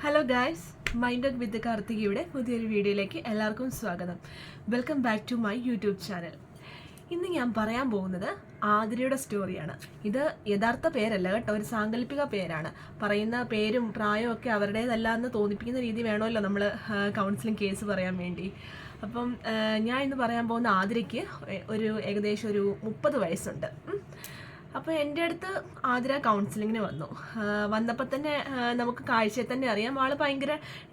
Hello guys, mind with കാർത്തികയുടെ പുതിയൊരു വീഡിയോയിലേക്ക് എല്ലാവർക്കും സ്വാഗതം. Welcome back to my YouTube channel. ഇന്ന് ഞാൻ പറയാൻ പോകുന്നത് ആതിരയുടെ സ്റ്റോറിയാണ്. ഇത് യഥാർത്ഥ പേരല്ല കേട്ടോ, ഒരു സാങ്കല്പിക പേരാണ്. പറയുന്ന പേരും പ്രായവും ഒക്കെ അവരുടേതല്ല എന്ന് തോന്നിപ്പിക്കുന്ന രീതി വേണമല്ലോ നമ്മൾ കൗൺസിലിംഗ് കേസ് പറയാൻ വേണ്ടി. അപ്പം ഞാൻ ഇന്ന് പറയാൻ പോകുന്ന ആതിരയ്ക്ക് ഏകദേശം ഒരു 30 വയസ്സുണ്ട്. അപ്പോൾ എൻ്റെ അടുത്ത് ആതിര കൗൺസിലിങ്ങിന് വന്നപ്പോൾ തന്നെ നമുക്ക് കാഴ്ചയിൽ തന്നെ അറിയാം, ആൾ ഭയങ്കര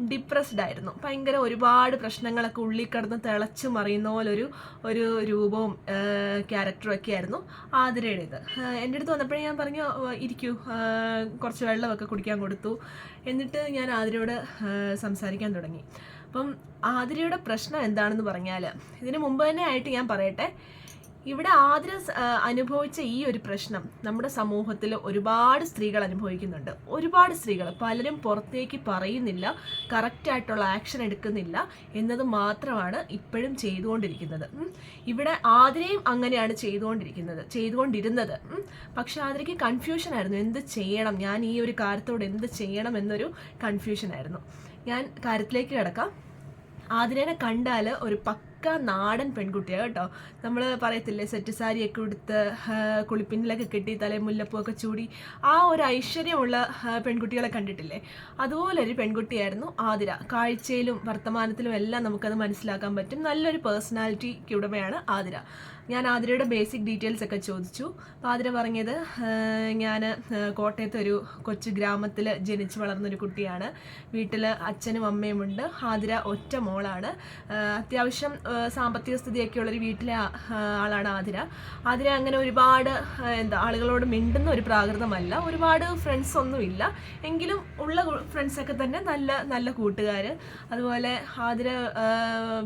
ഡിപ്രസ്ഡ് ആയിരുന്നു. ഭയങ്കര ഒരുപാട് പ്രശ്നങ്ങളൊക്കെ ഉള്ളിൽ കിടന്ന് തിളച്ചു മറിയുന്ന പോലെ ഒരു രൂപവും ക്യാരക്ടറും ഒക്കെ ആയിരുന്നു ആതിരയുടേത്. എൻ്റെ അടുത്ത് വന്നപ്പോഴേ ഞാൻ പറഞ്ഞു, ഇരിക്കൂ, കുറച്ച് വെള്ളമൊക്കെ കുടിക്കാൻ കൊടുത്തു. എന്നിട്ട് ഞാൻ ആതിരയോട് സംസാരിക്കാൻ തുടങ്ങി. അപ്പം ആതിരയുടെ പ്രശ്നം എന്താണെന്ന് പറഞ്ഞാൽ, ഇതിന് മുമ്പ് തന്നെ ആയിട്ട് ഞാൻ പറയട്ടെ, ഇവിടെ ആതിര അനുഭവിച്ച ഈ ഒരു പ്രശ്നം നമ്മുടെ സമൂഹത്തിൽ ഒരുപാട് സ്ത്രീകൾ അനുഭവിക്കുന്നുണ്ട്. ഒരുപാട് സ്ത്രീകൾ, പലരും പുറത്തേക്ക് പറയുന്നില്ല, കറക്റ്റായിട്ടുള്ള ആക്ഷൻ എടുക്കുന്നില്ല എന്നത് മാത്രമാണ് ഇപ്പോഴും ചെയ്തുകൊണ്ടിരിക്കുന്നത്. ഇവിടെ ആതിരയും അങ്ങനെയാണ് ചെയ്തുകൊണ്ടിരുന്നത്. പക്ഷെ ആതിരയ്ക്ക് കൺഫ്യൂഷൻ ആയിരുന്നു, എന്ത് ചെയ്യണം, ഞാൻ ഈ ഒരു കാര്യത്തോട് എന്ത് ചെയ്യണം എന്നൊരു കൺഫ്യൂഷൻ ആയിരുന്നു. ഞാൻ കാര്യത്തിലേക്ക് കിടക്കാം. ആതിരേനെ കണ്ടാൽ ഒരു പക്ക നാടൻ പെൺകുട്ടിയാണ് കേട്ടോ. നമ്മൾ പറയത്തില്ലേ, സെറ്റ് സാരിയൊക്കെ ഉടുത്ത് കുളിപ്പിന്നിലൊക്കെ കെട്ടി തലയിൽ മുല്ലപ്പൂവൊക്കെ ചൂടി ആ ഒരു ഐശ്വര്യമുള്ള പെൺകുട്ടികളെ കണ്ടിട്ടില്ലേ, അതുപോലെ ഒരു പെൺകുട്ടിയായിരുന്നു ആതിര. കാഴ്ചയിലും വർത്തമാനത്തിലും എല്ലാം നമുക്കത് മനസ്സിലാക്കാൻ പറ്റും. നല്ലൊരു പേഴ്സണാലിറ്റിക്ക് ഉടമയാണ് ആതിര. ഞാൻ ആതിരയുടെ ബേസിക് ഡീറ്റെയിൽസ് ഒക്കെ ചോദിച്ചു. അപ്പോൾ ആതിര പറഞ്ഞത്, ഞാൻ കോട്ടയത്ത് ഒരു കൊച്ചു ഗ്രാമത്തിൽ ജനിച്ചു വളർന്നൊരു കുട്ടിയാണ്. വീട്ടിൽ അച്ഛനും അമ്മയും ഉണ്ട്. ആതിര ഒറ്റ മോളാണ്. അത്യാവശ്യം സാമ്പത്തിക സ്ഥിതിയൊക്കെ ഉള്ളൊരു വീട്ടിലെ ആളാണ് ആതിര അങ്ങനെ ഒരുപാട് ആളുകളോട് മിണ്ടുന്ന ഒരു പ്രാകൃതമല്ല. ഒരുപാട് ഫ്രണ്ട്സ് ഒന്നുമില്ല, എങ്കിലും ഉള്ള ഫ്രണ്ട്സൊക്കെ തന്നെ നല്ല നല്ല കൂട്ടുകാർ. അതുപോലെ ആതിര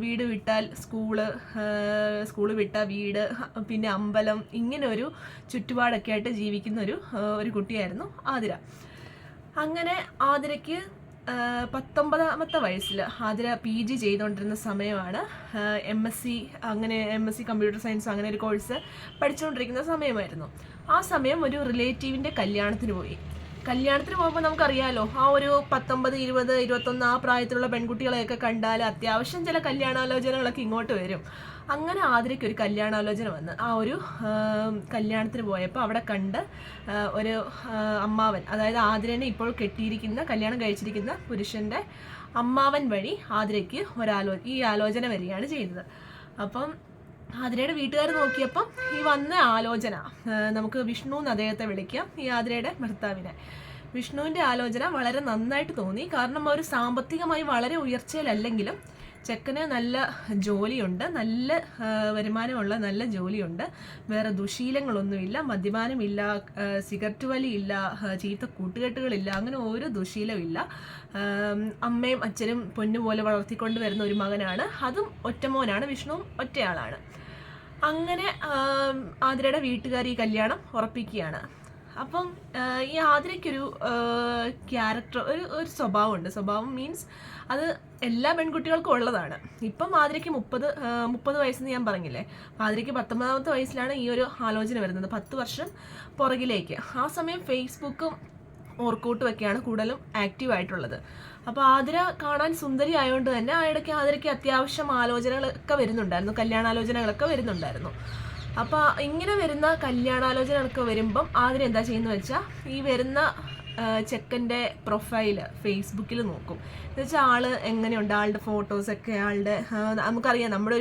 വീട് വിട്ടാൽ സ്കൂള് വിട്ടാൽ വീട്, പിന്നെ അമ്പലം, ഇങ്ങനെ ഒരു ചുറ്റുപാടൊക്കെ ആയിട്ട് ജീവിക്കുന്ന ഒരു കുട്ടിയായിരുന്നു ആതിര. അങ്ങനെ ആതിരയ്ക്ക് 19ാമത്തെ വയസ്സിൽ ആതിര PG ചെയ്തുകൊണ്ടിരുന്ന സമയമാണ്. MSc കമ്പ്യൂട്ടർ സയൻസ് അങ്ങനെ ഒരു കോഴ്സ് പഠിച്ചുകൊണ്ടിരിക്കുന്ന സമയമായിരുന്നു. ആ സമയം ഒരു റിലേറ്റീവിൻ്റെ കല്യാണത്തിന് പോകുമ്പോൾ നമുക്കറിയാലോ, ആ ഒരു 19, 20, 21 ആ പ്രായത്തിലുള്ള പെൺകുട്ടികളെയൊക്കെ കണ്ടാൽ അത്യാവശ്യം ചില കല്യാണാലോചനകളൊക്കെ ഇങ്ങോട്ട് വരും. അങ്ങനെ ആതിരയ്ക്ക് ഒരു കല്യാണാലോചന വന്ന് ആ ഒരു കല്യാണത്തിന് പോയപ്പോൾ അവിടെ കണ്ട് ഒരു അമ്മാവൻ, അതായത് ആതിരനെ ഇപ്പോൾ കല്യാണം കഴിച്ചിരിക്കുന്ന പുരുഷൻ്റെ അമ്മാവൻ വഴി ആതിരയ്ക്ക് ഈ ആലോചന വരികയാണ് ചെയ്തത്. അപ്പം ആതിരയുടെ വീട്ടുകാർ നോക്കിയപ്പം ഈ വന്ന ആലോചന, നമുക്ക് വിഷ്ണു എന്ന് അദ്ദേഹത്തെ വിളിക്കാം, ഈ ആതിരയുടെ ഭർത്താവിനെ, വിഷ്ണുവിൻ്റെ ആലോചന വളരെ നന്നായിട്ട് തോന്നി. കാരണം അവർ സാമ്പത്തികമായി വളരെ ഉയർച്ചയിലല്ലെങ്കിലും ചെക്കന് നല്ല ജോലിയുണ്ട്, നല്ല വരുമാനമുള്ള നല്ല ജോലിയുണ്ട്, വേറെ ദുശീലങ്ങളൊന്നുമില്ല, മദ്യപാനമില്ല, സിഗരറ്റ് വലിയില്ല, ചീത്ത കൂട്ടുകെട്ടുകളില്ല, അങ്ങനെ ഒരു ദുശീലമില്ല. അമ്മയും അച്ഛനും പൊന്നുപോലെ വളർത്തിക്കൊണ്ട് വരുന്ന ഒരു മകനാണ്. അതും ഒറ്റമോനാണ്, വിഷ്ണുവും ഒറ്റയാളാണ്. അങ്ങനെ ആതിരയുടെ വീട്ടുകാർ ഈ കല്യാണം ഉറപ്പിക്കുകയാണ്. അപ്പം ഈ ആതിരയ്ക്കൊരു ക്യാരക്ടർ, ഒരു സ്വഭാവം മീൻസ് അത് എല്ലാ പെൺകുട്ടികൾക്കും ഉള്ളതാണ്. ഇപ്പം ആതിരയ്ക്ക് 30 വയസ്സെന്ന് ഞാൻ പറഞ്ഞില്ലേ. ആതിരയ്ക്ക് 19ാമത്തെ വയസ്സിലാണ് ഈ ഒരു ആലോചന വരുന്നത്, 10 വർഷം പുറകിലേക്ക്. ആ സമയം ഫേസ്ബുക്കും ഓർക്കൂട്ടും ഒക്കെയാണ് കൂടുതലും ആക്റ്റീവായിട്ടുള്ളത്. അപ്പോൾ ആതിര കാണാൻ സുന്ദരി ആയതുകൊണ്ട് തന്നെ ആതിരയ്ക്ക് അത്യാവശ്യം ആലോചനകളൊക്കെ വരുന്നുണ്ടായിരുന്നു, കല്യാണാലോചനകളൊക്കെ വരുന്നുണ്ടായിരുന്നു. അപ്പോൾ ഇങ്ങനെ വരുന്ന കല്യാണാലോചനകളൊക്കെ വരുമ്പം ആതിര എന്താ ചെയ്യുന്നത് വെച്ചാൽ, ഈ വരുന്ന ചെക്കൻ്റെ പ്രൊഫൈല് ഫേസ്ബുക്കിൽ നോക്കും. എന്നുവെച്ചാൽ ആൾ എങ്ങനെയുണ്ട്, ആളുടെ ഫോട്ടോസൊക്കെ, നമുക്കറിയാം നമ്മുടെ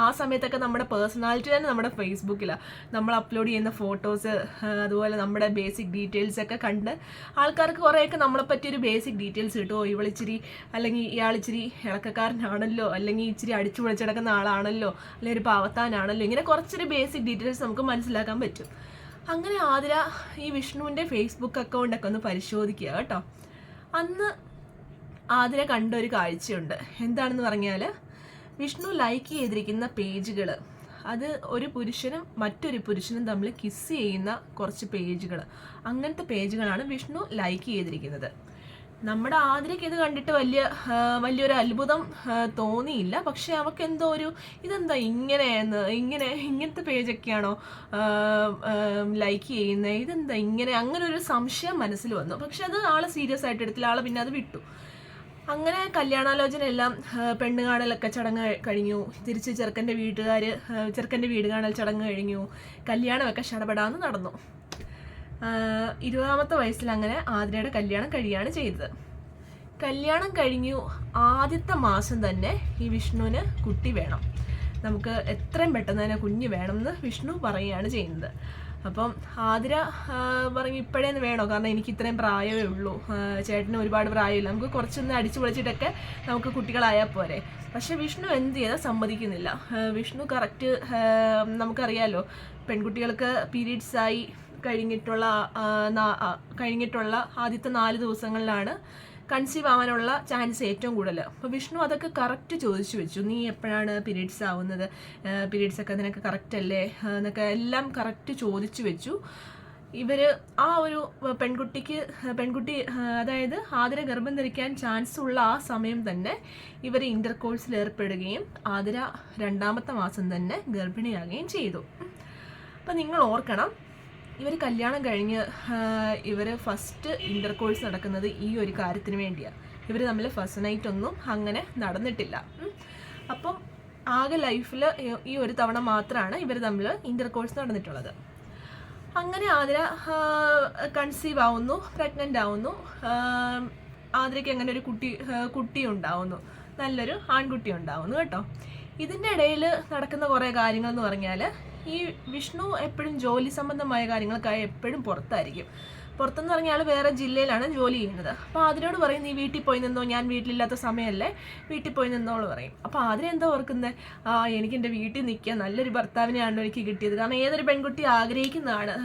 ആ സമയത്തൊക്കെ നമ്മുടെ പേഴ്സണാലിറ്റി തന്നെ നമ്മുടെ ഫേസ്ബുക്കിലാണ്. നമ്മൾ അപ്ലോഡ് ചെയ്യുന്ന ഫോട്ടോസ്, അതുപോലെ നമ്മുടെ ബേസിക് ഡീറ്റെയിൽസ് ഒക്കെ കണ്ട് ആൾക്കാർക്ക് കുറേയൊക്കെ നമ്മളെ പറ്റിയൊരു ബേസിക് ഡീറ്റെയിൽസ് കിട്ടുമോ, ഇവളിച്ചിരി അല്ലെങ്കിൽ ഇയാളിച്ചിരി ഇളക്കക്കാരനാണല്ലോ, അല്ലെങ്കിൽ ഇച്ചിരി അടിച്ചു പൊളിച്ചെടുക്കുന്ന ആളാണല്ലോ, അല്ലെങ്കിൽ ഒരു പാവത്താനാണല്ലോ, ഇങ്ങനെ കുറച്ചൊരു ബേസിക് ഡീറ്റെയിൽസ് നമുക്ക് മനസ്സിലാക്കാൻ പറ്റും. അങ്ങനെ ആതിര ഈ വിഷ്ണുവിൻ്റെ ഫേസ്ബുക്ക് അക്കൗണ്ടൊക്കെ ഒന്ന് പരിശോധിക്കുക കേട്ടോ. അന്ന് ആതിര കണ്ട ഒരു കാഴ്ചയുണ്ട്. എന്താണെന്ന് പറഞ്ഞാൽ, വിഷ്ണു ലൈക്ക് ചെയ്തിരിക്കുന്ന പേജുകൾ, അത് ഒരു പുരുഷനും മറ്റൊരു പുരുഷനും തമ്മിൽ കിസ് ചെയ്യുന്ന കുറച്ച് പേജുകൾ, അങ്ങനത്തെ പേജുകളാണ് വിഷ്ണു ലൈക്ക് ചെയ്തിരിക്കുന്നത്. നമ്മുടെ ആതിരയ്ക്ക് ഇത് കണ്ടിട്ട് വലിയൊരു അത്ഭുതം തോന്നിയില്ല. പക്ഷെ അവൾക്ക് എന്തോ ഇതെന്താ ഇങ്ങനത്തെ പേജൊക്കെയാണോ ലൈക്ക് ചെയ്യുന്നത്, ഇതെന്താ അങ്ങനെ ഒരു സംശയം മനസ്സിൽ വന്നു. പക്ഷെ അത് ആളെ സീരിയസ് ആയിട്ട് എടുത്തില്ല. ആളെ പിന്നെ അത് വിട്ടു. അങ്ങനെ കല്യാണാലോചന എല്ലാം പെണ്ണ് കാണലൊക്കെ ചടങ്ങ് കഴിഞ്ഞു. തിരിച്ച് ചെറുക്കൻ്റെ വീട് കാണൽ ചടങ്ങ് കഴിഞ്ഞു. കല്യാണമൊക്കെ ശടപടാന്ന് നടന്നു. 20ാമത്തെ വയസ്സിൽ അങ്ങനെ ആതിരയുടെ കല്യാണം കഴിയാണ് ചെയ്തത്. കല്യാണം കഴിഞ്ഞു ആദ്യത്തെ മാസം തന്നെ ഈ വിഷ്ണുവിന് കുട്ടി വേണം, നമുക്ക് എത്രയും പെട്ടെന്ന് തന്നെ കുഞ്ഞ് വേണം എന്ന് വിഷ്ണു പറയുകയാണ് ചെയ്യുന്നത്. അപ്പം ആതിര പറഞ്ഞു ഇപ്പോഴേന്ന് വേണോ, കാരണം എനിക്ക് ഇത്രയും പ്രായമേ ഉള്ളൂ, ചേട്ടന് ഒരുപാട് പ്രായമില്ല, നമുക്ക് കുറച്ചൊന്ന് അടിച്ചു പൊളിച്ചിട്ടൊക്കെ നമുക്ക് കുട്ടികളായാൽ പോരെ. പക്ഷെ വിഷ്ണു എന്ത് ചെയ്താൽ സമ്മതിക്കുന്നില്ല. വിഷ്ണു കറക്റ്റ്, നമുക്കറിയാലോ പെൺകുട്ടികൾക്ക് പീരീഡ്സ് ആയി കഴിഞ്ഞിട്ടുള്ള ആദ്യത്തെ 4 ദിവസങ്ങളിലാണ് കൺസീവ് ആവാനുള്ള ചാൻസ് ഏറ്റവും കൂടുതൽ. അപ്പോൾ വിഷ്ണു അതൊക്കെ കറക്റ്റ് ചോദിച്ചു വെച്ചു. നീ എപ്പോഴാണ് പീരീഡ്സ് ആവുന്നത്, പീരീഡ്സ് ഒക്കെ നിനക്ക് കറക്റ്റ് അല്ലേ എന്നൊക്കെ എല്ലാം കറക്റ്റ് ചോദിച്ചു വെച്ചു. ആ ഒരു പെൺകുട്ടി അതായത് ആതിര ഗർഭം ധരിക്കാൻ ചാൻസ് ഉള്ള ആ സമയം തന്നെ ഇവർ ഇന്റർകോഴ്സിൽ ഏർപ്പെടുകയും ആതിര 2ാമത്തെ മാസം തന്നെ ഗർഭിണിയാകുകയും ചെയ്തു. അപ്പം നിങ്ങൾ ഓർക്കണം, ഇവർ കല്യാണം കഴിഞ്ഞ് ഇവർ ഫസ്റ്റ് ഇന്റർകോഴ്സ് നടക്കുന്നത് ഈ ഒരു കാര്യത്തിന് വേണ്ടിയാണ്. ഇവർ തമ്മിൽ ഫസ്റ്റ് നൈറ്റ് ഒന്നും അങ്ങനെ നടന്നിട്ടില്ല. അപ്പം ആകെ ലൈഫിൽ ഈ ഒരു തവണ മാത്രമാണ് ഇവർ തമ്മിൽ ഇന്റർകോഴ്സ് നടന്നിട്ടുള്ളത്. അങ്ങനെ ആതിര കൺസീവ് ആവുന്നു, പ്രഗ്നൻ്റ് ആവുന്നു. ആതിരയ്ക്ക് അങ്ങനെ ഒരു കുട്ടി ഉണ്ടാവുന്നു, നല്ലൊരു ആൺകുട്ടി ഉണ്ടാവുന്നു കേട്ടോ. ഇതിൻ്റെ ഇടയിൽ നടക്കുന്ന കുറേ കാര്യങ്ങൾ എന്ന് പറഞ്ഞാൽ, ഈ വിഷ്ണു എപ്പോഴും ജോലി സംബന്ധമായ കാര്യങ്ങൾക്കായി എപ്പോഴും പുറത്തായിരിക്കും. പുറത്തെന്ന് പറഞ്ഞാൽ വേറെ ജില്ലയിലാണ് ജോലി ചെയ്യുന്നത്. അപ്പോൾ അതിനോട് പറയും നീ വീട്ടിൽ പോയി നിന്നോ, ഞാൻ വീട്ടിലില്ലാത്ത സമയമല്ലേ, വീട്ടിൽ പോയി നിന്നോളൂ പറയും. അപ്പോൾ അതിനെന്താ ഓർക്കുന്നത്, എനിക്ക് എൻ്റെ വീട്ടിൽ നിൽക്കാൻ നല്ലൊരു ഭർത്താവിനെയാണല്ലോ എനിക്ക് കിട്ടിയത്. കാരണം ഏതൊരു പെൺകുട്ടി ആഗ്രഹിക്കുന്നതാണ്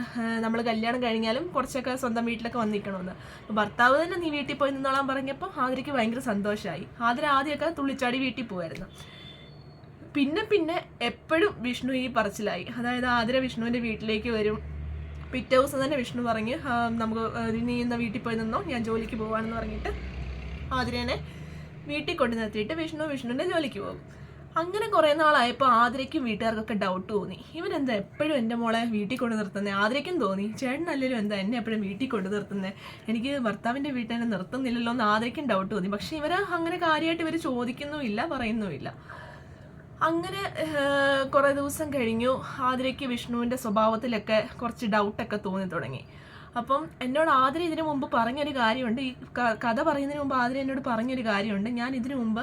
നമ്മൾ കല്യാണം കഴിഞ്ഞാലും കുറച്ചൊക്കെ സ്വന്തം വീട്ടിലൊക്കെ വന്നിരിക്കണമെന്ന്. അപ്പോൾ ഭർത്താവ് തന്നെ നീ വീട്ടിൽ പോയി നിന്നോളാൻ പറഞ്ഞപ്പോൾ ആതിരയ്ക്ക് ഭയങ്കര സന്തോഷമായി. ആതിര ആദ്യമൊക്കെ തുള്ളിച്ചാടി വീട്ടിൽ പോകുമായിരുന്നു. പിന്നെ എപ്പോഴും വിഷ്ണു ഈ പറച്ചിലായി. അതായത് ആതിര വിഷ്ണുവിൻ്റെ വീട്ടിലേക്ക് വരും. പിറ്റേ ദിവസം തന്നെ വിഷ്ണു പറഞ്ഞ് നമുക്ക് നീ ഇന്ന് വീട്ടിൽ പോയി നിന്നോ, ഞാൻ ജോലിക്ക് പോവാണെന്ന് പറഞ്ഞിട്ട് ആതിരേനെ വീട്ടിൽ കൊണ്ടു നിർത്തിയിട്ട് വിഷ്ണുവിൻ്റെ ജോലിക്ക് പോകും. അങ്ങനെ കുറേ നാളായപ്പോൾ ആതിരയ്ക്കും വീട്ടുകാർക്കൊക്കെ ഡൗട്ട് തോന്നി, ഇവനെന്താ എപ്പോഴും എൻ്റെ മോളെ വീട്ടിൽ കൊണ്ടു നിർത്തുന്നത്. ആതിരയ്ക്കും തോന്നി ചേട്ടനല്ലല്ലോ എന്താ എന്നെ എപ്പോഴും വീട്ടിൽ കൊണ്ടു നിർത്തുന്നത്, എനിക്ക് ഭർത്താവിൻ്റെ വീട്ടിൽ തന്നെ നിർത്തുന്നില്ലല്ലോ എന്ന് ആതിരയ്ക്കും ഡൗട്ട് തോന്നി. പക്ഷെ അങ്ങനെ കാര്യമായിട്ട് ഇവർ ചോദിക്കുന്നുമില്ല, പറയുന്നുമില്ല. അങ്ങനെ കുറേ ദിവസം കഴിഞ്ഞു. ആതിരയ്ക്ക് വിഷ്ണുവിൻ്റെ സ്വഭാവത്തിലൊക്കെ കുറച്ച് ഡൗട്ടൊക്കെ തോന്നി തുടങ്ങി. അപ്പം എന്നോട് ആതിര ഇതിനു മുമ്പ് പറഞ്ഞൊരു കാര്യമുണ്ട്, ഈ കഥ പറയുന്നതിന് മുമ്പ് ആതിര എന്നോട് പറഞ്ഞൊരു കാര്യമുണ്ട്. ഞാൻ ഇതിനു മുമ്പ്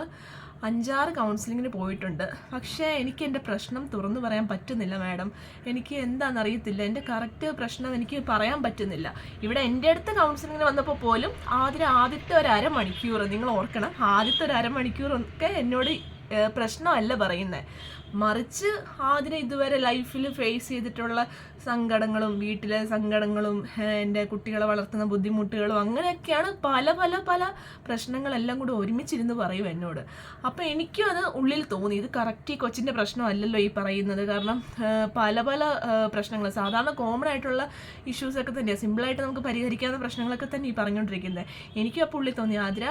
5-6 കൗൺസിലിങ്ങിന് പോയിട്ടുണ്ട്. പക്ഷേ എനിക്ക് എൻ്റെ പ്രശ്നം തുറന്നു പറയാൻ പറ്റുന്നില്ല മാഡം, എനിക്ക് എന്താണെന്നറിയത്തില്ല, എൻ്റെ കറക്റ്റ് പ്രശ്നം എനിക്ക് പറയാൻ പറ്റുന്നില്ല. ഇവിടെ എൻ്റെ അടുത്ത് കൗൺസിലിങ്ങിന് വന്നപ്പോൾ പോലും ആദ്യത്തെ ഒരു അരമണിക്കൂർ, നിങ്ങൾ ഓർക്കണം, ആദ്യത്തെ ഒരു അരമണിക്കൂറൊക്കെ എന്നോട് പ്രശ്നമല്ല പറയുന്നത്, മറിച്ച് ആതിര ഇതുവരെ ലൈഫിൽ ഫേസ് ചെയ്തിട്ടുള്ള സങ്കടങ്ങളും വീട്ടിലെ സങ്കടങ്ങളും എൻ്റെ കുട്ടികളെ വളർത്തുന്ന ബുദ്ധിമുട്ടുകളും അങ്ങനെയൊക്കെയാണ് പല പ്രശ്നങ്ങളെല്ലാം കൂടി ഒരുമിച്ചിരുന്ന് പറയും എന്നോട്. അപ്പോൾ എനിക്കും അത് ഉള്ളിൽ തോന്നി, ഇത് കറക്റ്റ് ഈ കൊച്ചിൻ്റെ പ്രശ്നമല്ലല്ലോ ഈ പറയുന്നത്. കാരണം പല പ്രശ്നങ്ങൾ, സാധാരണ കോമൺ ആയിട്ടുള്ള ഇഷ്യൂസൊക്കെ തന്നെയാണ്, സിമ്പിളായിട്ട് നമുക്ക് പരിഹരിക്കാവുന്ന പ്രശ്നങ്ങളൊക്കെ തന്നെ ഈ പറഞ്ഞുകൊണ്ടിരിക്കുന്നത്. എനിക്കും അപ്പോൾ ഉള്ളിൽ തോന്നി, ആതിര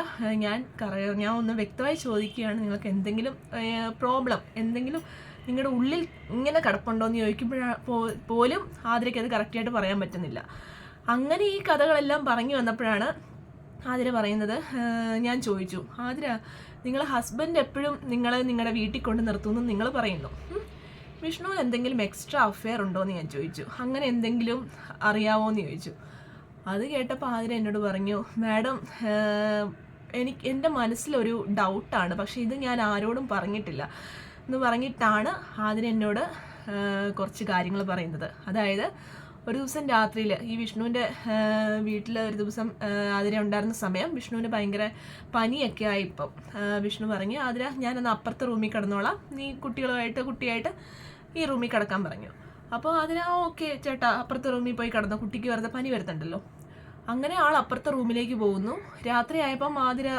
ഞാൻ ഒന്ന് വ്യക്തമായി ചോദിക്കുകയാണ്, നിങ്ങൾക്ക് എന്തെങ്കിലും പ്രോബ്ലം എന്തെങ്കിലും നിങ്ങളുടെ ഉള്ളിൽ ഇങ്ങനെ കിടപ്പുണ്ടോ എന്ന് ചോദിക്കുമ്പോഴും ആതിരയ്ക്ക് അത് കറക്റ്റായിട്ട് പറയാൻ പറ്റുന്നില്ല. അങ്ങനെ ഈ കഥകളെല്ലാം പറഞ്ഞു വന്നപ്പോഴാണ് ആതിര പറയുന്നത്, ഞാൻ ചോദിച്ചു, ആതിര നിങ്ങളെ ഹസ്ബൻഡ് എപ്പോഴും നിങ്ങളുടെ വീട്ടിൽ കൊണ്ട് നിർത്തുമെന്ന് നിങ്ങൾ പറയുന്നു, വിഷ്ണുവിന് എന്തെങ്കിലും എക്സ്ട്രാ അഫെയർ ഉണ്ടോ എന്ന് ഞാൻ ചോദിച്ചു, അങ്ങനെ എന്തെങ്കിലും അറിയാമോ എന്ന് ചോദിച്ചു. അത് കേട്ടപ്പോൾ ആതിര എന്നോട് പറഞ്ഞു, മാഡം എൻ്റെ മനസ്സിലൊരു ഡൗട്ടാണ്, പക്ഷേ ഇത് ഞാൻ ആരോടും പറഞ്ഞിട്ടില്ല എന്ന് പറഞ്ഞിട്ടാണ് ആതിര എന്നോട് കുറച്ച് കാര്യങ്ങൾ പറയുന്നത്. അതായത് ഒരു ദിവസം രാത്രിയിൽ ഈ വിഷ്ണുവിൻ്റെ വീട്ടിൽ ഒരു ദിവസം ആതിര ഉണ്ടായിരുന്ന സമയം വിഷ്ണുവിന് ഭയങ്കര പനിയൊക്കെ ആയിപ്പം വിഷ്ണു പറഞ്ഞു, ആതിര ഞാനൊന്ന് അപ്പുറത്തെ റൂമിൽ കിടന്നോളാം, നീ കുട്ടിയായിട്ട് ഈ റൂമിൽ കിടക്കാൻ പറഞ്ഞു. അപ്പോൾ ആതിര ഓക്കെ ചേട്ടാ അപ്പുറത്തെ റൂമിൽ പോയി കിടന്നോ, കുട്ടിക്ക് വെറുതെ പനി വരുന്നുണ്ടല്ലോ. അങ്ങനെ ആൾ അപ്പുറത്തെ റൂമിലേക്ക് പോകുന്നു. രാത്രി ആയപ്പം ആതിര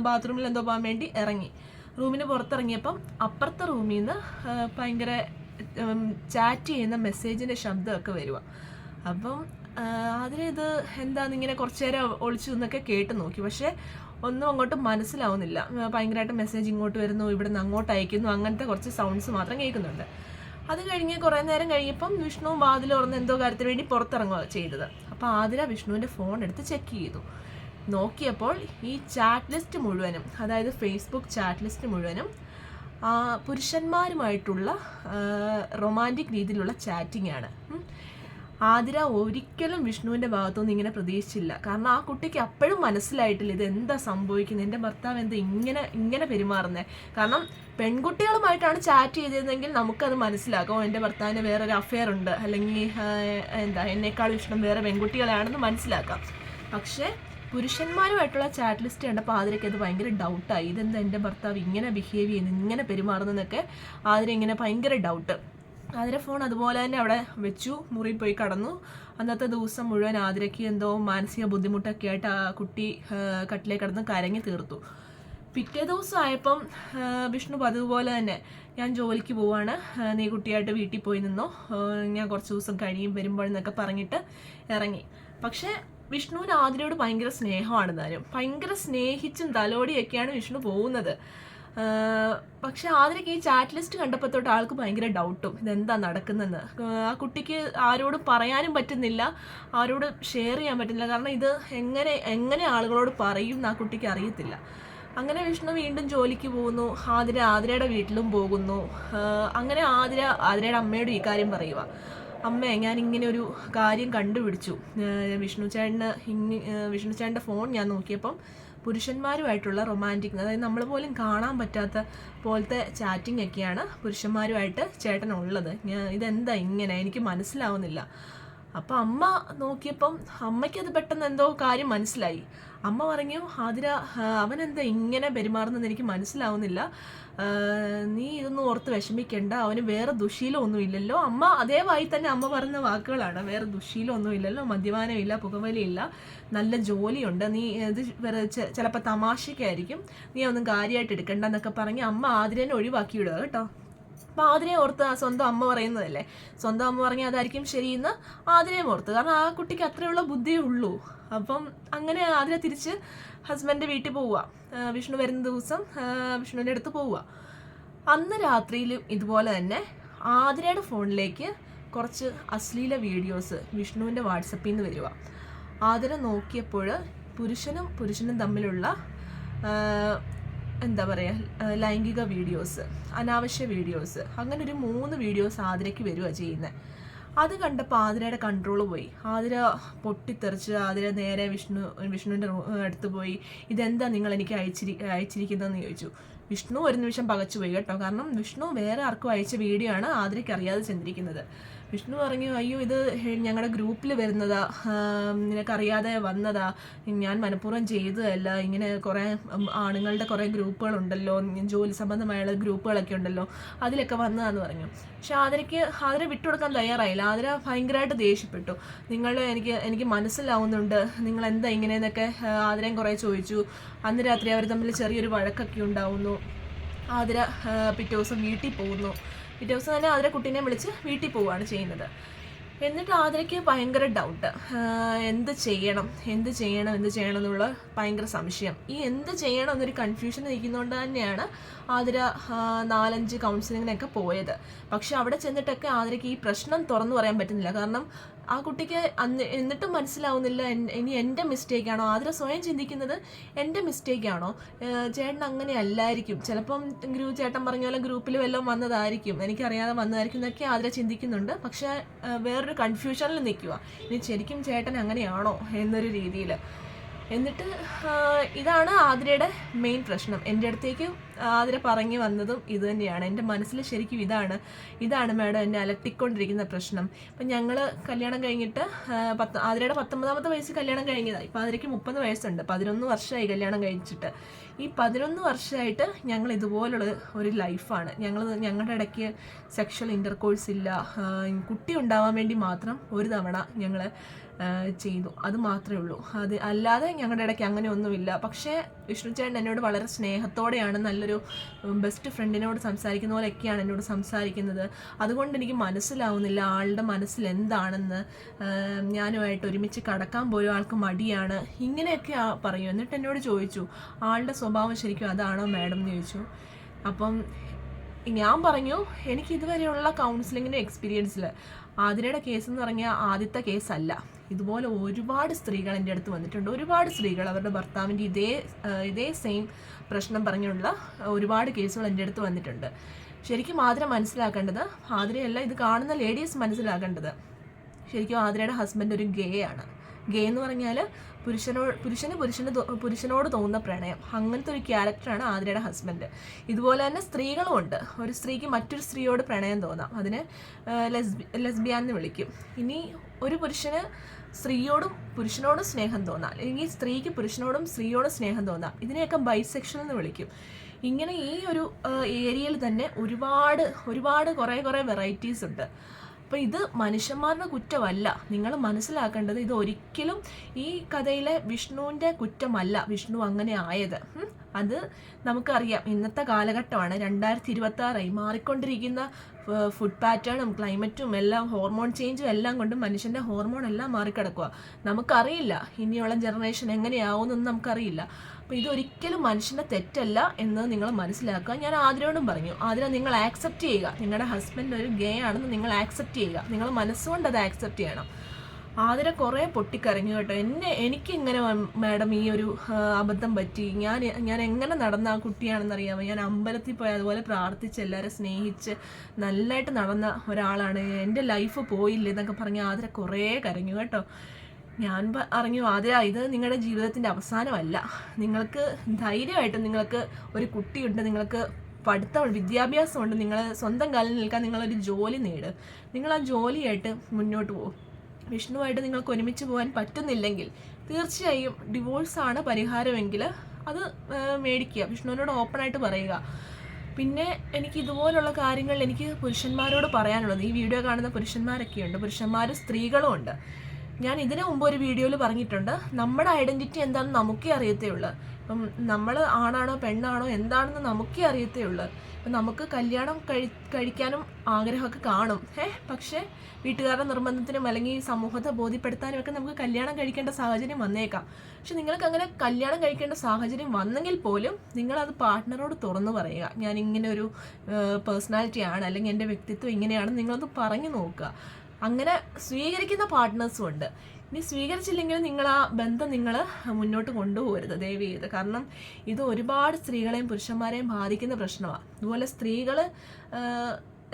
ബാത്റൂമിൽ എന്തോ പോകാൻ വേണ്ടി ഇറങ്ങി. റൂമിന് പുറത്തിറങ്ങിയപ്പം അപ്പുറത്തെ റൂമിൽ നിന്ന് ഭയങ്കര ചാറ്റ് ചെയ്യുന്ന മെസ്സേജിൻ്റെ ശബ്ദമൊക്കെ വരിക. അപ്പം ഇത് എന്താന്നിങ്ങനെ കുറച്ചു നേരം ഒളിച്ചു നിന്നൊക്കെ കേട്ട് നോക്കി. പക്ഷേ ഒന്നും അങ്ങോട്ട് മനസ്സിലാവുന്നില്ല. ഭയങ്കരമായിട്ട് മെസ്സേജ് ഇങ്ങോട്ട് വരുന്നു, ഇവിടുന്ന് അങ്ങോട്ട് അയക്കുന്നു, അങ്ങനത്തെ കുറച്ച് സൗണ്ട്സ് മാത്രം കേൾക്കുന്നുണ്ട്. അത് കഴിഞ്ഞ് കുറേ നേരം കഴിഞ്ഞപ്പം വിഷ്ണു വാതിൽ തുറന്ന് എന്തോ കാര്യത്തിന് വേണ്ടി പുറത്തിറങ്ങുക ചെയ്തത്. അപ്പോൾ ആതിര വിഷ്ണുവിൻ്റെ ഫോൺ എടുത്ത് ചെക്ക് ചെയ്തു. നോക്കിയപ്പോൾ ഈ ചാറ്റ് ലിസ്റ്റ് മുഴുവനും, അതായത് ഫേസ്ബുക്ക് ചാറ്റ് ലിസ്റ്റ് മുഴുവനും പുരുഷന്മാരുമായിട്ടുള്ള റൊമാൻറ്റിക് രീതിയിലുള്ള ചാറ്റിംഗ് ആണ്. ആതിര ഒരിക്കലും വിഷ്ണുവിൻ്റെ ഭാഗത്തുനിന്ന് ഇങ്ങനെ പ്രതീക്ഷിച്ചില്ല. കാരണം ആ കുട്ടിക്ക് അപ്പോഴും മനസ്സിലായിട്ടില്ല ഇത് എന്താ സംഭവിക്കുന്നത്, എൻ്റെ ഭർത്താവ് എന്താ ഇങ്ങനെ പെരുമാറുന്നത്. കാരണം പെൺകുട്ടികളുമായിട്ടാണ് ചാറ്റ് ചെയ്തിരുന്നെങ്കിൽ നമുക്കത് മനസ്സിലാക്കും, എൻ്റെ ഭർത്താവിന് വേറൊരു അഫെയർ ഉണ്ട്, അല്ലെങ്കിൽ എന്നേക്കാളും ഇഷ്ടം വേറെ പെൺകുട്ടികളാണെന്ന് മനസ്സിലാക്കാം. പക്ഷേ പുരുഷന്മാരുമായിട്ടുള്ള ചാറ്റ് ലിസ്റ്റ് കണ്ടപ്പോൾ ആതിരയ്ക്ക് അത് ഭയങ്കര ഡൗട്ടായി. ഇതെന്താ എൻ്റെ ഭർത്താവ് ഇങ്ങനെ ബിഹേവ് ചെയ്യുന്നു, ഇങ്ങനെ പെരുമാറുന്നതെന്നൊക്കെ ആതിര ഇങ്ങനെ ഭയങ്കര ഡൗട്ട്. ആതിര ഫോൺ അതുപോലെ തന്നെ അവിടെ വെച്ചു, മുറിയിൽ പോയി കടന്നു. അന്നത്തെ ദിവസം മുഴുവൻ ആതിരയ്ക്ക് എന്തോ മാനസിക ബുദ്ധിമുട്ടൊക്കെ ആയിട്ട് ആ കുട്ടി കട്ടിലേക്ക് കിടന്ന് കരങ്ങി തീർത്തു. പിറ്റേ ദിവസം ആയപ്പം വിഷ്ണു പതിവുപോലെ തന്നെ ഞാൻ ജോലിക്ക് പോവാണ്, നീ കുട്ടിയായിട്ട് വീട്ടിൽ പോയി നിന്നോ, ഞാൻ കുറച്ച് ദിവസം കഴിയും വരുമ്പോഴെന്നൊക്കെ പറഞ്ഞിട്ട് ഇറങ്ങി. പക്ഷേ വിഷ്ണുവിന് ആതിരയോട് ഭയങ്കര സ്നേഹമാണ് താനും, ഭയങ്കര സ്നേഹിച്ചും തലോടിയൊക്കെയാണ് വിഷ്ണു പോകുന്നത്. പക്ഷെ ആതിരയ്ക്ക് ഈ ചാറ്റ് ലിസ്റ്റ് കണ്ടപ്പോൾ തൊട്ട് ആൾക്ക് ഭയങ്കര ഡൗട്ടും, ഇതെന്താ നടക്കുന്നതെന്ന്. ആ കുട്ടിക്ക് ആരോടും പറയാനും പറ്റുന്നില്ല, ആരോട് ഷെയർ ചെയ്യാൻ പറ്റുന്നില്ല. കാരണം ഇത് എങ്ങനെ ആളുകളോട് പറയും എന്ന് ആ കുട്ടിക്ക് അറിയത്തില്ല. അങ്ങനെ വിഷ്ണു വീണ്ടും ജോലിക്ക് പോകുന്നു. ആതിരയുടെ വീട്ടിലും പോകുന്നു. അങ്ങനെ ആതിരയുടെ അമ്മയോട് ഈ കാര്യം പറയുക, അമ്മേ ഞാൻ ഇങ്ങനെ ഒരു കാര്യം കണ്ടുപിടിച്ചു, വിഷ്ണു ചേട്ടൻ്റെ ഫോൺ ഞാൻ നോക്കിയപ്പം പുരുഷന്മാരുമായിട്ടുള്ള റൊമാൻറ്റിക്, അതായത് നമ്മൾ പോലും കാണാൻ പറ്റാത്ത പോലത്തെ ചാറ്റിംഗ് ഒക്കെയാണ് പുരുഷന്മാരുമായിട്ട് ചേട്ടനുള്ളത്. ഇതെന്താ ഇങ്ങനെ, എനിക്ക് മനസ്സിലാവുന്നില്ല. അപ്പം അമ്മ നോക്കിയപ്പം അമ്മയ്ക്കത് പെട്ടെന്ന് എന്തോ കാര്യം മനസ്സിലായി. അമ്മ പറഞ്ഞു, ആതിര അവനെന്താ ഇങ്ങനെ പെരുമാറുന്നത് എനിക്ക് മനസ്സിലാവുന്നില്ല, നീ ഇതൊന്നും ഓർത്ത് വിഷമിക്കണ്ട, അവന് വേറെ ദുശീലമൊന്നും ഇല്ലല്ലോ. അമ്മ അതേവായി തന്നെ അമ്മ പറഞ്ഞ വാക്കുകളാണ്, വേറെ ദുശീലമൊന്നും ഇല്ലല്ലോ, മദ്യപാനമില്ല, പുകവലിയില്ല, നല്ല ജോലിയുണ്ട്, നീ ഇത് ചിലപ്പോൾ തമാശയ്ക്കായിരിക്കും, നീ ഒന്നും കാര്യമായിട്ട് എടുക്കണ്ട എന്നൊക്കെ പറഞ്ഞ് അമ്മ ആതിരേനെ ഒഴിവാക്കി വിടുക കേട്ടോ. അപ്പം ആതിരയെ ഓർത്ത് സ്വന്തം അമ്മ പറയുന്നതല്ലേ, സ്വന്തം അമ്മ പറഞ്ഞാൽ അതായിരിക്കും ശരിയെന്ന് ആതിരയും ഓർത്ത്. കാരണം ആ കുട്ടിക്ക് അത്രയുള്ള ബുദ്ധിയേ ഉള്ളൂ. അപ്പം അങ്ങനെ ആതിര തിരിച്ച് ഹസ്ബൻഡിൻ്റെ വീട്ടിൽ പോവുക. വിഷ്ണു വരുന്ന ദിവസം വിഷ്ണുവിൻ്റെ അടുത്ത് പോവുക. അന്ന് രാത്രിയിലും ഇതുപോലെ തന്നെ ആതിരയുടെ ഫോണിലേക്ക് കുറച്ച് അശ്ലീല വീഡിയോസ് വിഷ്ണുവിൻ്റെ വാട്സപ്പിൽ നിന്ന് വരിക. ആതിര നോക്കിയപ്പോൾ പുരുഷനും തമ്മിലുള്ള എന്താ പറയുക, ലൈംഗിക വീഡിയോസ്, അനാവശ്യ വീഡിയോസ്, അങ്ങനെ ഒരു 3 വീഡിയോസ് ആതിരയ്ക്ക് വരിക ചെയ്യുന്നത്. അത് കണ്ടപ്പോൾ ആതിരയുടെ കൺട്രോൾ പോയി. ആതിര പൊട്ടിത്തെറിച്ച് ആതിര നേരെ വിഷ്ണുവിൻ്റെ അടുത്ത് പോയി, ഇതെന്താ നിങ്ങൾ എനിക്ക് അയച്ചിരിക്കുന്നതെന്ന് ചോദിച്ചു. വിഷ്ണു ഒരു നിമിഷം പകച്ചുപോയി കേട്ടോ. കാരണം വിഷ്ണു വേറെ ആർക്കും അയച്ച വീഡിയോ ആണ് ആതിരയ്ക്ക് അറിയാതെ ചെന്നിരിക്കുന്നത്. വിഷ്ണു പറഞ്ഞു, അയ്യോ ഇത് ഞങ്ങളുടെ ഗ്രൂപ്പിൽ വരുന്നതാ, നിനക്കറിയാതെ വന്നതാ, ഞാൻ മനഃപൂർവ്വം ചെയ്തതല്ല, ഇങ്ങനെ കുറേ ആണുങ്ങളുടെ കുറേ ഗ്രൂപ്പുകളുണ്ടല്ലോ, ജോലി സംബന്ധമായുള്ള ഗ്രൂപ്പുകളൊക്കെ ഉണ്ടല്ലോ, അതിലൊക്കെ വന്നതാന്ന് പറഞ്ഞു. പക്ഷെ ആതിര വിട്ടുകൊടുക്കാൻ തയ്യാറായില്ല. ആതിര ഭയങ്കരമായിട്ട് ദേഷ്യപ്പെട്ടു. എനിക്ക് മനസ്സിലാവുന്നുണ്ട് നിങ്ങൾ എന്താ ഇങ്ങനെയെന്നൊക്കെ ആതിരയും കുറേ ചോദിച്ചു. അന്ന് രാത്രി അവർ തമ്മിൽ ചെറിയൊരു വഴക്കൊക്കെ ഉണ്ടാവുന്നു. ആതിര പിറ്റേ ദിവസം വീട്ടിൽ പോകുന്നു. പിറ്റേ ദിവസം തന്നെ ആതിര കുട്ടീനെ വിളിച്ച് വീട്ടിൽ പോവുകയാണ് ചെയ്യുന്നത്. എന്നിട്ട് ആതിരയ്ക്ക് ഭയങ്കര ഡൗട്ട്, എന്ത് ചെയ്യണം എന്നുള്ള ഭയങ്കര സംശയം. ഈ എന്ത് ചെയ്യണം എന്നൊരു കൺഫ്യൂഷൻ ഇരിക്കുന്നതുകൊണ്ട് തന്നെയാണ് ആതിര 4-5 കൗൺസിലിങ്ങിനൊക്കെ പോയത്. പക്ഷെ അവിടെ ചെന്നിട്ടൊക്കെ ആതിരയ്ക്ക് ഈ പ്രശ്നം തുറന്നു പറയാൻ പറ്റുന്നില്ല. കാരണം ആ കുട്ടിക്ക് എന്നിട്ടും മനസ്സിലാവുന്നില്ല, ഇനി എൻ്റെ മിസ്റ്റേക്കാണോ, ആതിര സ്വയം ചിന്തിക്കുന്നത് എൻ്റെ മിസ്റ്റേക്കാണോ, ചേട്ടൻ അങ്ങനെ അല്ലായിരിക്കും, ചിലപ്പം ചേട്ടൻ പറഞ്ഞ പോലെ ഗ്രൂപ്പിൽ വല്ലതും വന്നതായിരിക്കും, എനിക്കറിയാതെ വന്നതായിരിക്കും എന്നൊക്കെ ആതിര ചിന്തിക്കുന്നുണ്ട്. പക്ഷേ വേറൊരു കൺഫ്യൂഷനിൽ നിൽക്കുക, ഇനി ശരിക്കും ചേട്ടൻ അങ്ങനെയാണോ എന്നൊരു രീതിയിൽ. എന്നിട്ട് ഇതാണ് ആതിരയുടെ മെയിൻ പ്രശ്നം. എൻ്റെ അടുത്തേക്ക് ആതിര പറഞ്ഞു വന്നതും ഇത് തന്നെയാണ്. എൻ്റെ മനസ്സിൽ ശരിക്കും ഇതാണ് മാഡം എന്നെ അലട്ടിക്കൊണ്ടിരിക്കുന്ന പ്രശ്നം. ഇപ്പം ഞങ്ങൾ കല്യാണം കഴിഞ്ഞിട്ട് ആതിരയുടെ 19ാമത്തെ വയസ്സിൽ കല്യാണം കഴിഞ്ഞതായി. ഇപ്പം ആതിരയ്ക്ക് 30 വയസ്സുണ്ട്. 11 വർഷമായി കല്യാണം കഴിച്ചിട്ട്. ഈ 11 വർഷമായിട്ട് ഞങ്ങൾ ഇതുപോലുള്ള ഒരു ലൈഫാണ്. ഞങ്ങളുടെ ഇടയ്ക്ക് സെക്ഷൽ ഇൻ്റർകോഴ്സ് ഇല്ല. കുട്ടി ഉണ്ടാവാൻ വേണ്ടി മാത്രം ഒരു തവണ ഞങ്ങൾ ചെയ്തു. അത് മാത്രമേ ഉള്ളൂ. അത് അല്ലാതെ ഞങ്ങളുടെ ഇടയ്ക്ക് അങ്ങനെ ഒന്നുമില്ല. പക്ഷേ വിഷ്ണു ചേട്ടൻ എന്നോട് വളരെ സ്നേഹത്തോടെയാണ്, നല്ലൊരു ബെസ്റ്റ് ഫ്രണ്ടിനോട് സംസാരിക്കുന്ന പോലെയൊക്കെയാണ് എന്നോട് സംസാരിക്കുന്നത്. അതുകൊണ്ട് എനിക്ക് മനസ്സിലാവുന്നില്ല ആളുടെ മനസ്സിൽ എന്താണെന്ന്. ഞാനുമായിട്ട് ഒരുമിച്ച് കടക്കാൻ പോലും ആൾക്ക് മടിയാണ്, ഇങ്ങനെയൊക്കെ പറയും. എന്നിട്ട് എന്നോട് ചോദിച്ചു, ആളുടെ സ്വഭാവം ശരിക്കും അതാണോ മാഡം എന്ന് ചോദിച്ചു. അപ്പം ഞാൻ പറഞ്ഞു, എനിക്ക് ഇതുവരെയുള്ള കൗൺസിലിങ്ങിൻ്റെ എക്സ്പീരിയൻസിൽ ആതിരയുടെ കേസ് എന്ന് പറഞ്ഞാൽ ആദ്യത്തെ കേസല്ല. ഇതുപോലെ ഒരുപാട് സ്ത്രീകൾ എൻ്റെ അടുത്ത് വന്നിട്ടുണ്ട്. ഒരുപാട് സ്ത്രീകൾ അവരുടെ ഭർത്താവിൻ്റെ ഇതേ സെയിം പ്രശ്നം പറഞ്ഞുള്ള ഒരുപാട് കേസുകൾ എൻ്റെ അടുത്ത് വന്നിട്ടുണ്ട്. ശരിക്കും ആതിര മനസ്സിലാക്കേണ്ടത്, ആതിരയല്ല ഇത് കാണുന്ന ലേഡീസ് മനസ്സിലാക്കേണ്ടത്, ശരിക്കും ആതിരയുടെ ഹസ്ബൻഡ് ഒരു ഗേ ആണ്. ഗേ എന്ന് പറഞ്ഞാൽ പുരുഷനോട് തോന്നുന്ന പ്രണയം, അങ്ങനത്തെ ഒരു ക്യാരക്ടറാണ് ആതിരയുടെ ഹസ്ബൻഡ്. ഇതുപോലെ തന്നെ സ്ത്രീകളും ഉണ്ട്. ഒരു സ്ത്രീക്ക് മറ്റൊരു സ്ത്രീയോട് പ്രണയം തോന്നാം, അതിന് ലെസ്ബിയാൻ എന്ന് വിളിക്കും. ഇനി ഒരു പുരുഷന് പുരുഷനോടും സ്നേഹം തോന്നാം, അല്ലെങ്കിൽ സ്ത്രീക്ക് പുരുഷനോടും സ്ത്രീയോടും സ്നേഹം തോന്നാം, ഇതിനെയൊക്കെ ബൈസെക്ഷൽ എന്ന് വിളിക്കും. ഇങ്ങനെ ഈ ഒരു ഏരിയയിൽ തന്നെ ഒരുപാട് കുറേ വെറൈറ്റീസ് ഉണ്ട്. അപ്പോൾ ഇത് മനുഷ്യന്മാരുടെ കുറ്റമല്ല. നിങ്ങൾ മനസ്സിലാക്കേണ്ടത്, ഇത് ഒരിക്കലും ഈ കഥയിലെ വിഷ്ണുവിൻ്റെ കുറ്റമല്ല വിഷ്ണു അങ്ങനെ ആയത്. അത് നമുക്കറിയാം, ഇന്നത്തെ കാലഘട്ടമാണ്, 2026 മാറിക്കൊണ്ടിരിക്കുന്ന ഫുഡ് പാറ്റേണും ക്ലൈമറ്റും എല്ലാം, ഹോർമോൺ ചേഞ്ചും എല്ലാം കൊണ്ട് മനുഷ്യൻ്റെ ഹോർമോൺ എല്ലാം മാറിക്കിടക്കുക. നമുക്കറിയില്ല ഇനിയുള്ള ജനറേഷൻ എങ്ങനെയാവുമെന്നൊന്നും നമുക്കറിയില്ല. അപ്പോൾ ഇതൊരിക്കലും മനുഷ്യൻ്റെ തെറ്റല്ല എന്ന് നിങ്ങൾ മനസ്സിലാക്കുക. ഞാൻ ആതിരയോടും പറഞ്ഞു, ആതിര നിങ്ങൾ ആക്സെപ്റ്റ് ചെയ്യുക, നിങ്ങളുടെ ഹസ്ബൻഡ് ഒരു ഗേ ആണെന്ന് നിങ്ങൾ ആക്സെപ്റ്റ് ചെയ്യുക, നിങ്ങൾ മനസ്സുകൊണ്ട് അത് ആക്സെപ്റ്റ് ചെയ്യണം. ആതിര കുറേ പൊട്ടിക്കരഞ്ഞു കേട്ടോ. എനിക്കിങ്ങനെ മാഡം ഈ ഒരു അബദ്ധം പറ്റി, ഞാൻ എങ്ങനെ നടന്ന ആ കുട്ടിയാണെന്നറിയാമോ. ഞാൻ അമ്പലത്തിൽ പോയി അതുപോലെ പ്രാർത്ഥിച്ച് എല്ലാവരും സ്നേഹിച്ച് നല്ലതായിട്ട് നടന്ന ഒരാളാണ്, എൻ്റെ ലൈഫ് പോയില്ലേ എന്നൊക്കെ പറഞ്ഞ് ആതിര കുറേ കരഞ്ഞു കേട്ടോ. ഞാൻ അറിഞ്ഞു, ആതിര ഇത് നിങ്ങളുടെ ജീവിതത്തിൻ്റെ അവസാനമല്ല. നിങ്ങൾക്ക് ധൈര്യമായിട്ട്, നിങ്ങൾക്ക് ഒരു കുട്ടിയുണ്ട്, നിങ്ങൾക്ക് വിദ്യാഭ്യാസമുണ്ട്, നിങ്ങൾ സ്വന്തം കാലിൽ നിൽക്കാൻ നിങ്ങളൊരു ജോലി നേട്, നിങ്ങൾ ആ ജോലിയായിട്ട് മുന്നോട്ട് പോകും. വിഷ്ണുവായിട്ട് നിങ്ങൾക്ക് ഒരുമിച്ച് പോകാൻ പറ്റുന്നില്ലെങ്കിൽ തീർച്ചയായും ഡിവോഴ്സാണ് പരിഹാരമെങ്കിൽ അത് മേടിക്കുക, വിഷ്ണുവിനോട് ഓപ്പണായിട്ട് പറയുക. പിന്നെ എനിക്ക് ഇതുപോലുള്ള കാര്യങ്ങൾ എനിക്ക് പുരുഷന്മാരോട് പറയാനുള്ളത്, ഈ വീഡിയോ കാണുന്ന പുരുഷന്മാരൊക്കെയുണ്ട്, പുരുഷന്മാരും സ്ത്രീകളും ഉണ്ട്. ഞാൻ ഇതിനു മുമ്പ് ഒരു വീഡിയോയിൽ പറഞ്ഞിട്ടുണ്ട്, നമ്മുടെ ഐഡൻറ്റിറ്റി എന്താണെന്ന് നമുക്കേ അറിയത്തേ ഉള്ളൂ. ഇപ്പം നമ്മൾ ആണാണോ പെണ്ണാണോ എന്താണെന്ന് നമുക്കേ അറിയത്തേ ഉള്ളൂ. ഇപ്പം നമുക്ക് കല്യാണം കഴിക്കാനും ആഗ്രഹമൊക്കെ കാണും, പക്ഷേ വീട്ടുകാരുടെ നിർബന്ധത്തിനും അല്ലെങ്കിൽ സമൂഹത്തെ ബോധ്യപ്പെടുത്താനും ഒക്കെ നമുക്ക് കല്യാണം കഴിക്കേണ്ട സാഹചര്യം വന്നേക്കാം. പക്ഷെ നിങ്ങൾക്ക് അങ്ങനെ കല്യാണം കഴിക്കേണ്ട സാഹചര്യം വന്നെങ്കിൽ പോലും നിങ്ങളത് പാർട്ട്ണറോട് തുറന്നു പറയുക. ഞാൻ ഇങ്ങനെ ഒരു പേഴ്സണാലിറ്റിയാണ്, അല്ലെങ്കിൽ എൻ്റെ വ്യക്തിത്വം ഇങ്ങനെയാണെന്ന് നിങ്ങളത് പറഞ്ഞു നോക്കുക. അങ്ങനെ സ്വീകരിക്കുന്ന പാർട്ട്നേഴ്സും ഉണ്ട്. ഇനി സ്വീകരിച്ചില്ലെങ്കിലും നിങ്ങൾ ആ ബന്ധം നിങ്ങൾ മുന്നോട്ട് കൊണ്ടുപോകരുത് ദയവ് ചെയ്ത്. കാരണം ഇത് ഒരുപാട് സ്ത്രീകളെയും പുരുഷന്മാരെയും ബാധിക്കുന്ന പ്രശ്നമാണ്. അതുപോലെ സ്ത്രീകൾ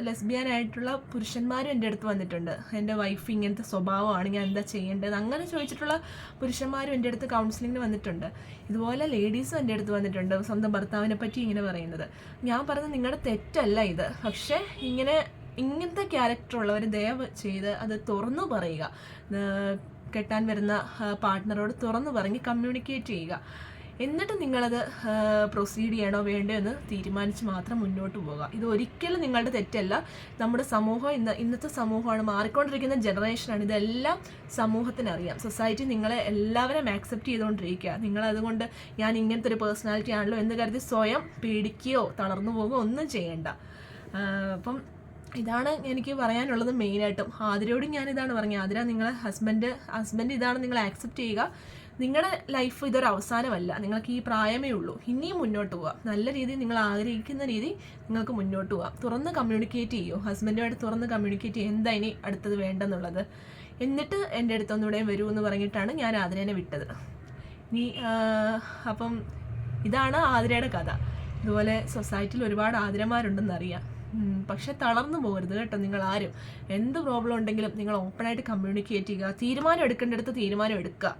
ലെസ്ബിയനായിട്ടുള്ള പുരുഷന്മാരും എൻ്റെ അടുത്ത് വന്നിട്ടുണ്ട്, എൻ്റെ വൈഫ് ഇങ്ങനത്തെ സ്വഭാവമാണ്, ഞാൻ എന്താ ചെയ്യേണ്ടത് അങ്ങനെ ചോദിച്ചിട്ടുള്ള പുരുഷന്മാരും എൻ്റെ അടുത്ത് കൗൺസിലിങ്ങിന് വന്നിട്ടുണ്ട്. ഇതുപോലെ ലേഡീസും എൻ്റെ അടുത്ത് വന്നിട്ടുണ്ട്, സ്വന്തം ഭർത്താവിനെ പറ്റി ഇങ്ങനെ പറയുന്നത്. ഞാൻ പറഞ്ഞത് നിങ്ങളുടെ തെറ്റല്ല ഇത്, പക്ഷേ ഇങ്ങനത്തെ ക്യാരക്ടറുള്ളവർ ദയവ് ചെയ്ത് അത് തുറന്നു പറയുക. കെട്ടാൻ വരുന്ന പാർട്ട്ണറോട് തുറന്നു പറഞ്ഞ് കമ്മ്യൂണിക്കേറ്റ് ചെയ്യുക. എന്നിട്ട് നിങ്ങളത് പ്രൊസീഡ് ചെയ്യണോ വേണ്ടോ എന്ന് തീരുമാനിച്ച് മാത്രം മുന്നോട്ട് പോകുക. ഇത് ഒരിക്കലും നിങ്ങളുടെ തെറ്റല്ല. നമ്മുടെ സമൂഹം ഇന്നത്തെ സമൂഹമാണ്, മാറിക്കൊണ്ടിരിക്കുന്ന ജനറേഷനാണ്. ഇതെല്ലാം സമൂഹത്തിനറിയാം. സൊസൈറ്റി നിങ്ങളെ എല്ലാവരും ആക്സെപ്റ്റ് ചെയ്തുകൊണ്ടിരിക്കുക. നിങ്ങളതുകൊണ്ട് ഞാൻ ഇങ്ങനത്തെ ഒരു പേഴ്സണാലിറ്റി ആണല്ലോ എന്ന് കരുതി സ്വയം പേടിക്കുകയോ തളർന്നു പോകുകയോ ഒന്നും ചെയ്യേണ്ട. അപ്പം ഇതാണ് എനിക്ക് പറയാനുള്ളത് മെയിനായിട്ടും. ആതിരയോടും ഞാനിതാണ് പറഞ്ഞത്, ആതിര നിങ്ങളെ ഹസ്ബൻഡ് ഇതാണ്, നിങ്ങൾ ആക്സെപ്റ്റ് ചെയ്യുക. നിങ്ങളുടെ ലൈഫ് ഇതൊരു അവസാനമല്ല, നിങ്ങൾക്ക് ഈ പ്രായമേ ഉള്ളൂ, ഇനിയും മുന്നോട്ട് പോവാം. നല്ല രീതിയിൽ നിങ്ങൾ ആഗ്രഹിക്കുന്ന രീതി നിങ്ങൾക്ക് മുന്നോട്ട് പോവാം. തുറന്ന് കമ്മ്യൂണിക്കേറ്റ് ചെയ്യൂ, ഹസ്ബൻഡുമായിട്ട് തുറന്ന് കമ്മ്യൂണിക്കേറ്റ് ചെയ്യും എന്താ ഇനി അടുത്തത് വേണ്ടെന്നുള്ളത്. എന്നിട്ട് എൻ്റെ അടുത്തൊന്നുകൂടെയും വരൂ എന്ന് പറഞ്ഞിട്ടാണ് ഞാൻ ആതിരേനെ വിട്ടത്. അപ്പം ഇതാണ് ആതിരയുടെ കഥ. ഇതുപോലെ സൊസൈറ്റിയിൽ ഒരുപാട് ആതിരമാരുണ്ടെന്നറിയാം. പക്ഷെ തളർന്നു പോകരുത് കേട്ടോ. നിങ്ങൾ ആരും എന്ത് പ്രോബ്ലം ഉണ്ടെങ്കിലും നിങ്ങൾ ഓപ്പണായിട്ട് കമ്മ്യൂണിക്കേറ്റ് ചെയ്യുക. തീരുമാനം എടുക്കേണ്ടടുത്ത് തീരുമാനം എടുക്കുക.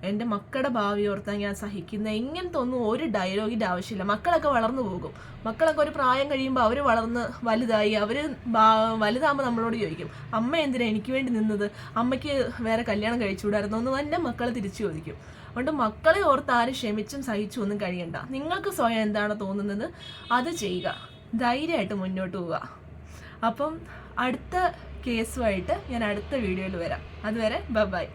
എൻ്റെ മക്കളുടെ ഭാവി ഓർത്താൻ ഞാൻ സഹിക്കുന്ന ഇങ്ങനത്തെ ഒന്നും ഒരു ഡയലോഗിൻ്റെ ആവശ്യമില്ല. മക്കളൊക്കെ വളർന്നു പോകും. മക്കളൊക്കെ ഒരു പ്രായം കഴിയുമ്പോൾ അവർ വളർന്ന് വലുതായി, അവർ വലുതാകുമ്പോൾ നമ്മളോട് ചോദിക്കും, അമ്മ എന്തിനാ എനിക്ക് വേണ്ടി നിന്നത്, അമ്മയ്ക്ക് വേറെ കല്യാണം കഴിച്ചുകൂടായിരുന്നു എന്ന് തന്നെ മക്കൾ തിരിച്ചു ചോദിക്കും. അതുകൊണ്ട് മക്കളെ ഓർത്ത് ആരും ക്ഷമിച്ചും സഹിച്ചും ഒന്നും കഴിയണ്ട. നിങ്ങൾക്ക് സ്വയം എന്താണ് തോന്നുന്നത് അത് ചെയ്യുക, ധൈര്യമായിട്ട് മുന്നോട്ട് പോവുക. അപ്പം അടുത്ത കേസുമായിട്ട് ഞാൻ അടുത്ത വീഡിയോയിൽ വരാം. അതുവരെ ബൈ.